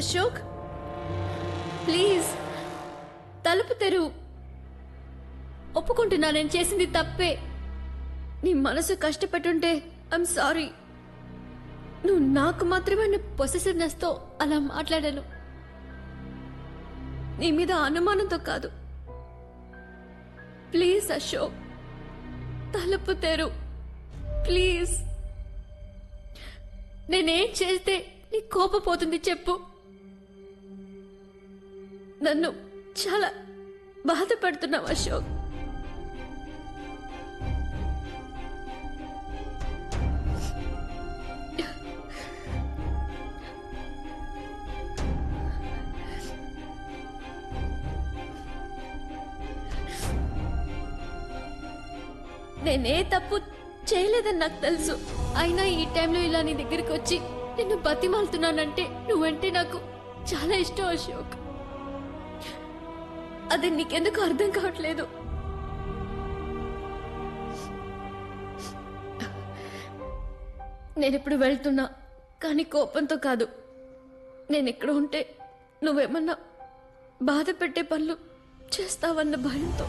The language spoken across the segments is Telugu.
అశోక్ ప్లీజ్ తలుపు తెరువు. ఒప్పుకుంటున్నా నేను చేసింది తప్పే. నీ మనసు కష్టపెట్టుంటే ఐఎమ్ సారీ. నువ్వు నాకు మాత్రమే పొసెసివ్నెస్ తో అలా మాట్లాడాను, నీ మీద అనుమానంతో కాదు. ప్లీజ్ అశోక్ తలుపు తెరు ప్లీజ్. నేనేం చేస్తే నీ కోపపోతుంది చెప్పు. నన్ను చాలా బాధపడుతున్నావు అశోక్. నేనే తప్పు చేయలేదని నాకు తెలుసు. అయినా ఈ టైంలో ఇలా నీ దగ్గరికి వచ్చి నిన్ను బతిమాలుతున్నానంటే నువ్వంటే నాకు చాలా ఇష్టం అశోక్. అది నీకెందుకు అర్థం కావట్లేదు. నేనిప్పుడు వెళ్తున్నా, కానీ కోపంతో కాదు. నేనెక్కడ ఉంటే నువ్వేమన్నా బాధ పెట్టే పనులు చేస్తావన్న భయంతో.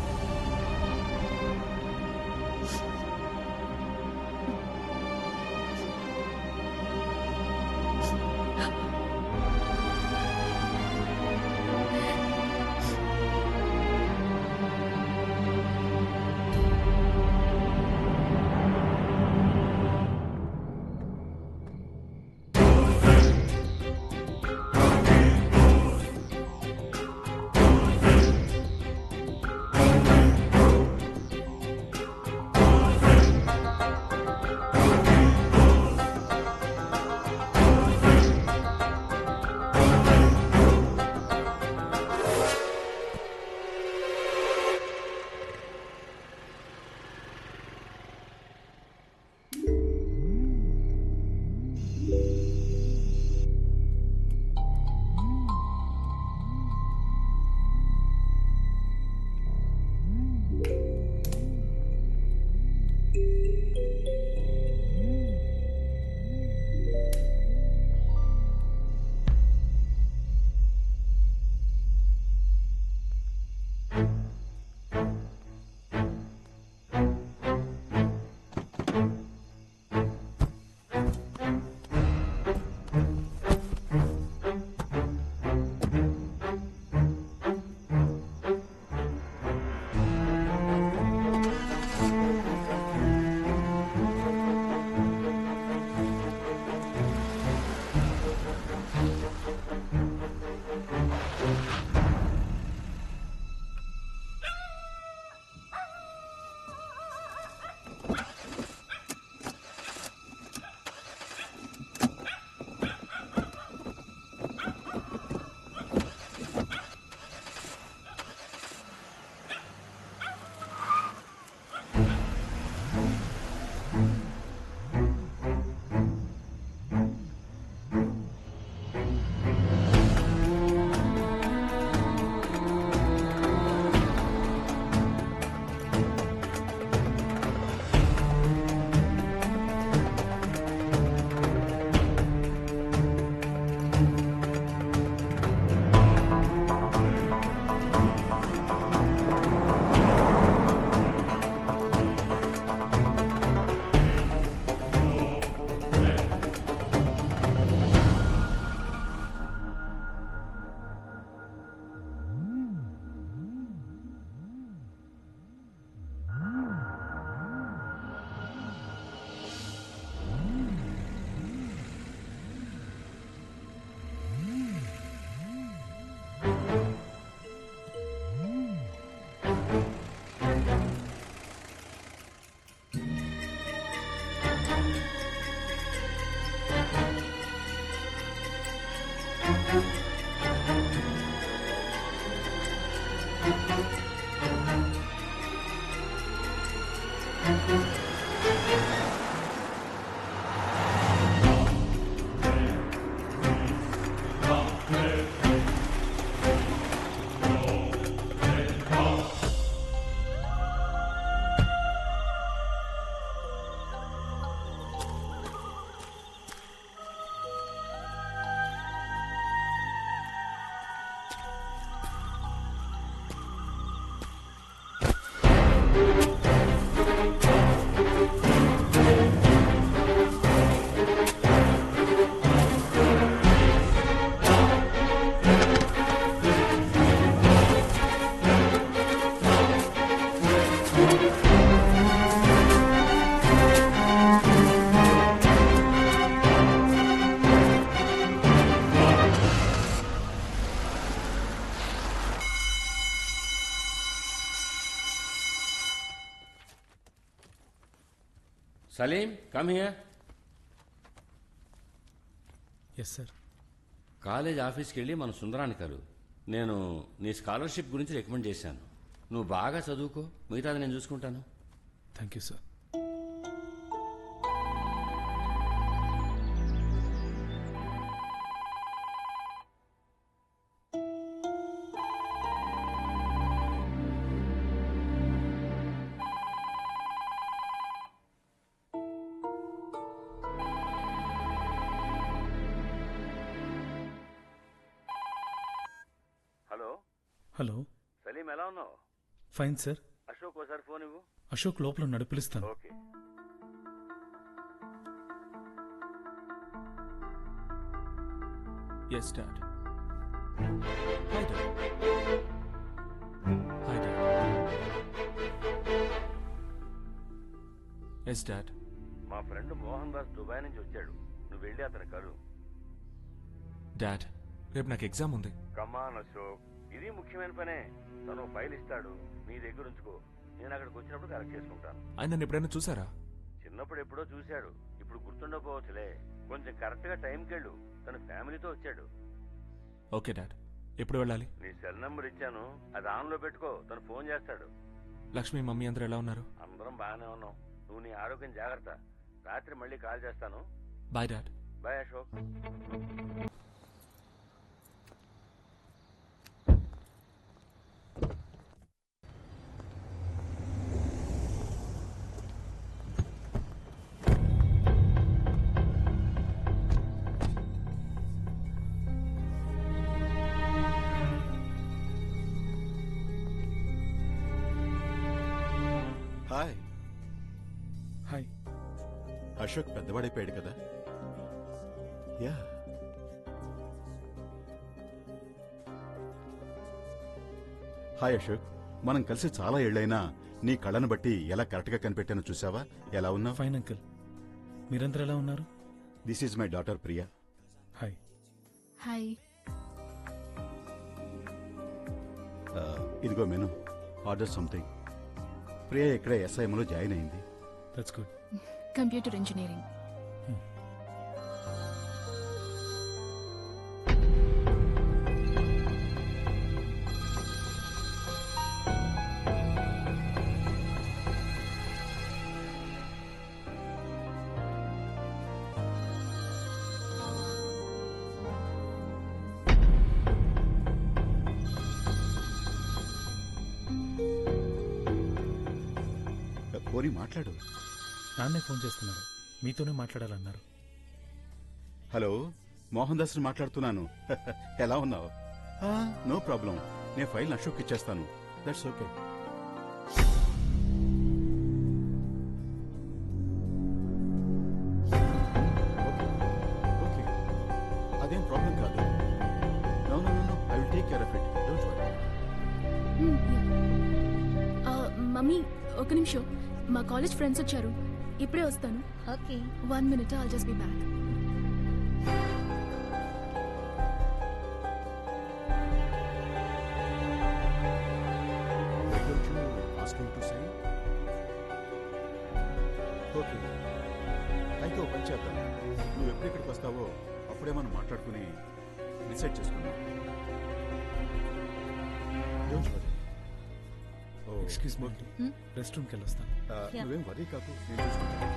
Salim come here. Yes sir. College ఆఫీస్కి వెళ్ళి మన సుందరాన్ని కలు. నేను నీ స్కాలర్షిప్ గురించి రికమెండ్ చేశాను. నువ్వు బాగా చదువుకో, మిగతాది నేను చూసుకుంటాను. Thank you sir. Hello hello. Salim, ఎలా ఉన్నావు? Fine sir. అశోక్ ఒకసారి ఫోన్ ఇవ్వు. అశోక్ లోపల ఉన్నాడు, పిలుస్తాను. Okay. Yes, Dad. Hi, Dad. Hi, Dad. Yes, Dad. మా ఫ్రెండ్ మోహన్ దాస్ దుబాయ్ నుంచి వచ్చాడు. నువ్వు వెళ్ళి అతని కలు. Dad, రేపు నాకు ఎగ్జామ్ ఉంది. కమాన్ అశోక్, ఇది ముఖ్యమైన పనే. తను ఫైల్ ఇస్తాడు, నీ దగ్గర ఉంచుకో. నేను అక్కడికి వచ్చినప్పుడు కరెక్ట్ చేసుకుంటాను. ఆయన నన్ను ఎప్పుడైనా చూసారా? చిన్నప్పుడు ఎప్పుడో చూశాడు, ఇప్పుడు గుర్తుండకపోవచ్చులే. కొంచెం కరెక్ట్ గా టైంకి వెళ్ళు. తన ఫ్యామిలీతో వచ్చాడు. Okay dad. ఎప్పుడు వెళ్ళాలి? నీ సెల్ నంబర్ ఇచ్చాను, అది ఆన్ లో పెట్టుకో. తను ఫోన్ చేస్తాడు. లక్ష్మి, మమ్మీ అందరూ ఎలా ఉన్నారు? అందరం బాగానే ఉన్నాం. నువ్వు నీ ఆరోగ్యం జాగ్రత్త. రాత్రి మళ్ళీ కాల్ చేస్తాను. Bye dad. Bye Ashok. Hi. Hi. Ashok పెద్దవాడైపోయాడు కదా. యా. హాయ్ అశోక్, మనం కలిసి చాలా ఏళ్లైనా నీ కళ్ళను బట్టి ఎలా కరెక్ట్గా కనిపెట్టానో చూసావా? ఎలా ఉన్నావు? Fine uncle. మీరందరూ ఎలా ఉన్నారు? This is my daughter Priya. Hi. Hi. ఇదిగో మెను, ఆర్డర్ సంథింగ్. ప్రియా ఇక్కడే ఎస్ఐఎంలో జాయిన్ అయింది. That's good. Computer engineering. పోనీ మాట్లాడు. నాన్నే ఫోన్ చేస్తున్నారు, మీతోనే మాట్లాడాలన్నారు. హలో, మోహన్ దాస్ మాట్లాడుతున్నాను. ఎలా ఉన్నావు? నో ప్రాబ్లం, నేను ఫైల్ అశోక్ ఇచ్చేస్తాను. That's okay. ఓకే, అదేం ప్రాబ్లం కాదు. No no no, I will take care of it. Don't worry. Mummy, ఒక నిమిషం. మా కాలేజ్ ఫ్రెండ్స్ వచ్చారు, ఇప్పుడే వస్తాను. Okay. 1 minute, I'll just be back. Okay, అయితే ఓ పని చేద్దాం. నువ్వు ఎప్పుడు ఇక్కడికి వస్తావో అప్పుడే మనం మాట్లాడుకుని డిసైడ్ చేసుకుందాం. Don't worry. Excuse me, rest రూమ్కి వెళ్ళి వస్తాను. నువ్వేం వరీ కాకు, నేను చూసుకుంటాను.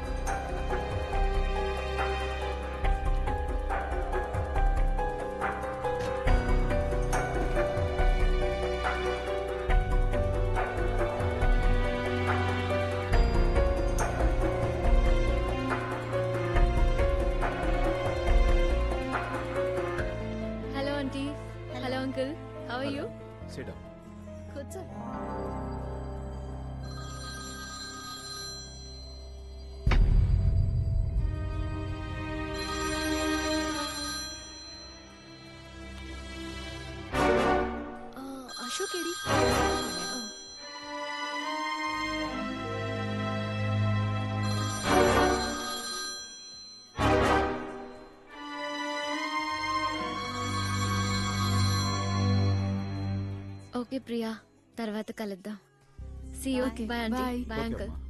Hello aunty. Hello uncle. How are you? Sit down. కూర్చో. అశోక్ ఏడి? ఓకే ప్రియా, తర్వాత కలుద్దాం. See you. Okay, bye aunty. bye. Bye Okay, uncle. అమ్మా.